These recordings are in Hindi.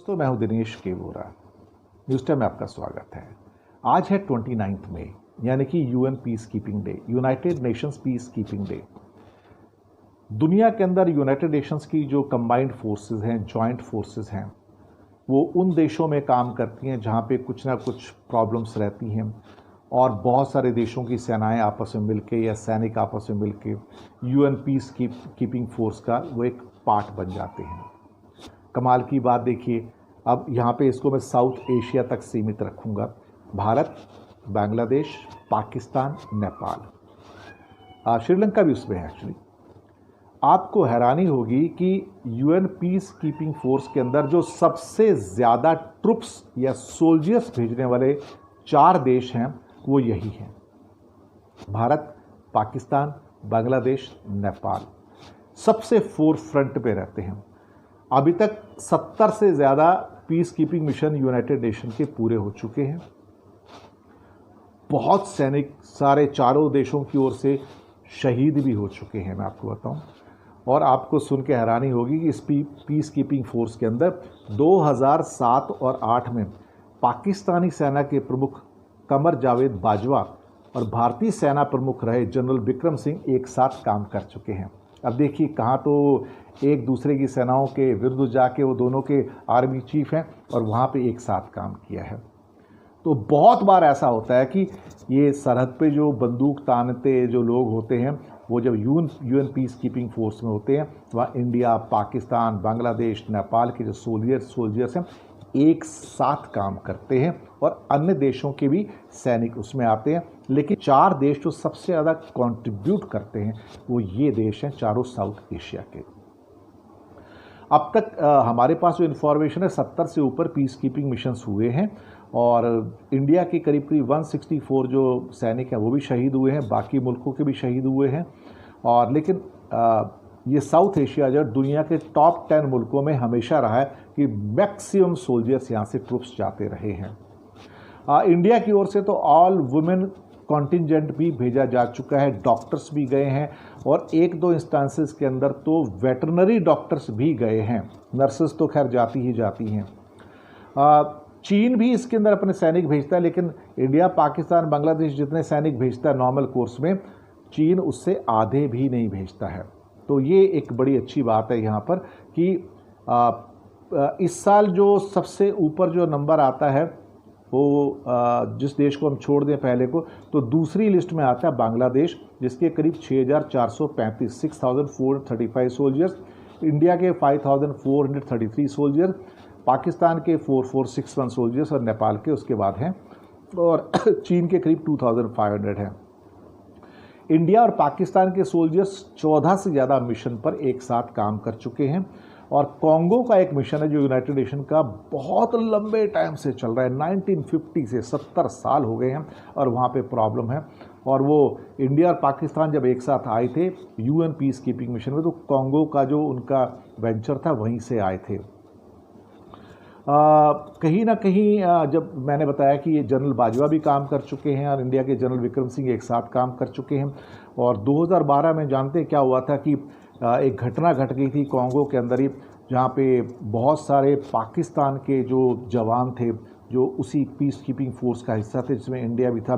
तो मैं हूं दिनेश के वोरा। न्यूज़ टाइम में आपका स्वागत है। आज है 29 मई यानी कि UN peace keeping day, United Nations peace keeping day. दुनिया के अंदर यूनाइटेड नेशंस की जो कंबाइंड फोर्सेस हैं, जॉइंट फोर्सेस हैं, वो उन देशों में काम करती हैं जहाँ पे कुछ ना कुछ प्रॉब्लम्स रहती हैं और बहुत सारे देशों की सेनाएं आपस में मिलके या सैनिक आपस में मिलके यूएन पीस कीपिंग फोर्स का वो एक पार्ट बन जाते हैं। कमाल की बात देखिए, अब यहाँ पे इसको मैं साउथ एशिया तक सीमित रखूँगा। भारत, बांग्लादेश, पाकिस्तान, नेपाल, श्रीलंका भी उसमें है एक्चुअली। आपको हैरानी होगी कि यूएन पीस कीपिंग फोर्स के अंदर जो सबसे ज़्यादा ट्रुप्स या सोल्जर्स भेजने वाले 4 देश हैं वो यही हैं: भारत, पाकिस्तान, बांग्लादेश, नेपाल। सबसे फोर फ्रंट पे रहते हैं। अभी तक 70 से ज़्यादा peace keeping mission United nation के पूरे हो चुके हैं। बहुत सैनिक सारे चारों देशों की ओर से शहीद भी हो चुके हैं, मैं आपको बताऊं। और आपको सुन के हैरानी होगी कि इस पीस कीपिंग फोर्स के अंदर 2007 और 8 में पाकिस्तानी सेना के प्रमुख कमर जावेद बाजवा और भारतीय सेना प्रमुख रहे जनरल विक्रम सिंह एक साथ काम कर चुके हैं। अब देखिए, कहाँ तो एक दूसरे की सेनाओं के विरुद्ध जाके वो दोनों के आर्मी चीफ हैं और वहाँ पे एक साथ काम किया है। तो बहुत बार ऐसा होता है कि ये सरहद पे जो बंदूक तानते जो लोग होते हैं वो जब यूएन पीस कीपिंग फोर्स में होते हैं तो वहाँ इंडिया, पाकिस्तान, बांग्लादेश, नेपाल के जो सोल्जर्स हैं एक साथ काम करते हैं और अन्य देशों के भी सैनिक उसमें आते हैं। लेकिन 4 देश जो सबसे ज़्यादा कंट्रीब्यूट करते हैं वो ये देश हैं, चारों साउथ एशिया के। अब तक हमारे पास जो इन्फॉर्मेशन है 70 से ऊपर पीस कीपिंग मिशंस हुए हैं और इंडिया के करीब 164 जो सैनिक हैं वो भी शहीद हुए हैं, बाकी मुल्कों के भी शहीद हुए हैं। और लेकिन ये साउथ एशिया जो दुनिया के टॉप 10 मुल्कों में हमेशा रहा है कि मैक्सिमम सोल्जर्स यहाँ से ट्रुप्स जाते रहे हैं। इंडिया की ओर से तो ऑल वुमेन कॉन्टिजेंट भी भेजा जा चुका है, डॉक्टर्स भी गए हैं और 1-2 इंस्टांसेस के अंदर तो वेटरनरी डॉक्टर्स भी गए हैं। नर्सेस तो खैर जाती ही जाती हैं। चीन भी इसके अंदर अपने सैनिक भेजता है, लेकिन इंडिया, पाकिस्तान, बांग्लादेश जितने सैनिक भेजता है नॉर्मल कोर्स में, चीन उससे आधे भी नहीं भेजता है। तो ये एक बड़ी अच्छी बात है यहाँ पर कि इस साल जो सबसे ऊपर जो नंबर आता है वो जिस देश को हम छोड़ दें पहले को, तो दूसरी लिस्ट में आता है बांग्लादेश, जिसके करीब 6435 6435 सोल्जर्स, इंडिया के 5433 सोल्जर्स, पाकिस्तान के 4461 सोल्जर्स और नेपाल के उसके बाद हैं, और चीन के करीब 2500 हैं। इंडिया और पाकिस्तान के सोल्जर्स 14 से ज़्यादा मिशन पर एक साथ काम कर चुके हैं। और कॉन्गो का एक मिशन है जो यूनाइटेड नेशन का बहुत लंबे टाइम से चल रहा है, 1950 से 70 साल हो गए हैं और वहाँ पे प्रॉब्लम है। और वो इंडिया और पाकिस्तान जब एक साथ आए थे यूएन पीस कीपिंग मिशन में, तो कॉन्गो का जो उनका वेंचर था वहीं से आए थे। कहीं ना कहीं जब मैंने बताया कि ये जनरल बाजवा भी काम कर चुके हैं और इंडिया के जनरल विक्रम सिंह एक साथ काम कर चुके हैं। और 2012 में जानते क्या हुआ था कि एक घटना घट गई थी कॉन्गो के अंदर ही, जहाँ पे बहुत सारे पाकिस्तान के जो जवान थे जो उसी पीस कीपिंग फोर्स का हिस्सा थे, जिसमें इंडिया भी था,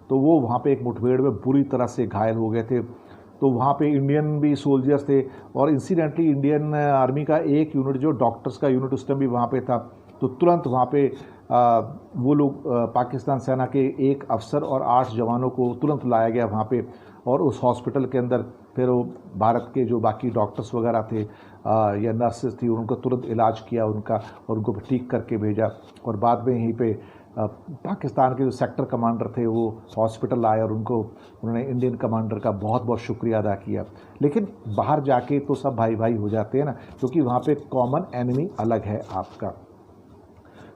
तो वो वहाँ पे एक मुठभेड़ में बुरी तरह से घायल हो गए थे। तो वहाँ पे इंडियन भी सोल्जर्स थे और इंसिडेंटली इंडियन आर्मी का एक यूनिट जो डॉक्टर्स का यूनिट उस टाइम भी वहाँ पे था। तो तुरंत वहाँ पे वो लोग पाकिस्तान सेना के एक अफसर और 8 जवानों को तुरंत लाया गया वहाँ पे, और उस हॉस्पिटल के अंदर फिर वो भारत के जो बाकी डॉक्टर्स वगैरह थे या नर्सेस थी, उनको तुरंत इलाज किया उनका और उनको ठीक करके भेजा। और बाद में यहीं पे पाकिस्तान के जो सेक्टर कमांडर थे वो हॉस्पिटल आए और उन्होंने इंडियन कमांडर का बहुत बहुत शुक्रिया अदा किया। लेकिन बाहर जाके तो सब भाई भाई हो जाते हैं ना, क्योंकि वहाँ पे कॉमन एनिमी अलग है आपका।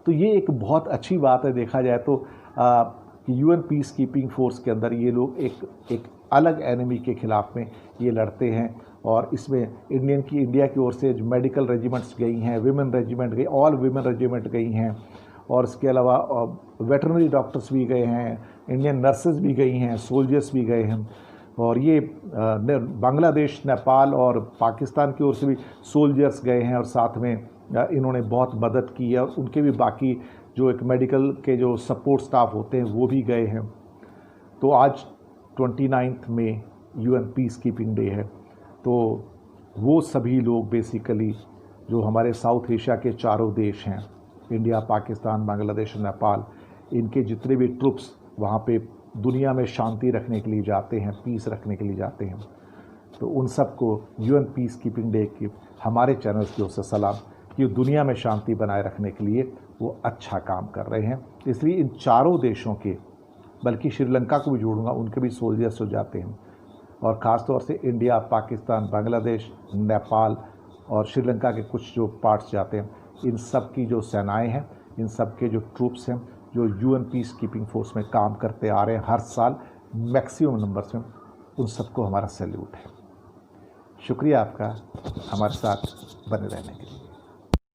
तो ये एक बहुत अच्छी बात है देखा जाए तो कि यूएन पीस कीपिंग फोर्स के अंदर ये लोग एक अलग एनिमी के खिलाफ में ये लड़ते हैं। और इसमें इंडिया की ओर से मेडिकल रेजिमेंट्स गई हैं, विमेन रेजिमेंट गई, ऑल विमेन रेजिमेंट गई हैं, और इसके अलावा वेटरनरी डॉक्टर्स भी गए हैं, इंडियन नर्सेज भी गई हैं, सोल्जर्स भी गए हैं। और ये बांग्लादेश, नेपाल और पाकिस्तान की ओर से भी सोल्जर्स गए हैं और साथ में इन्होंने बहुत मदद की है, और उनके भी बाकी जो एक मेडिकल के जो सपोर्ट स्टाफ होते हैं वो भी गए हैं। तो आज 29 मई UN पीस कीपिंग डे है। तो वो सभी लोग बेसिकली जो हमारे साउथ एशिया के चारों देश हैं, इंडिया, पाकिस्तान, बांग्लादेश, नेपाल, इनके जितने भी ट्रुप्स वहाँ पे दुनिया में शांति रखने के लिए जाते हैं, पीस रखने के लिए जाते हैं, तो उन सबको UN पीस कीपिंग डे की हमारे चैनल्स की ओर से सलाम कि दुनिया में शांति बनाए रखने के लिए वो अच्छा काम कर रहे हैं। इसलिए इन चारों देशों के, बल्कि श्रीलंका को भी जोड़ूंगा, उनके भी सोल्जर्स हो जाते हैं, और ख़ास तौर से इंडिया, पाकिस्तान, बांग्लादेश, नेपाल और श्रीलंका के कुछ जो पार्ट्स जाते हैं, इन सब की जो सेनाएं हैं, इन सब के जो ट्रूप्स हैं जो UN पीस कीपिंग फोर्स में काम करते आ रहे हैं हर साल मैक्सिमम नंबर्स में, उन सबको हमारा सैल्यूट है। शुक्रिया आपका हमारे साथ बने रहने के लिए।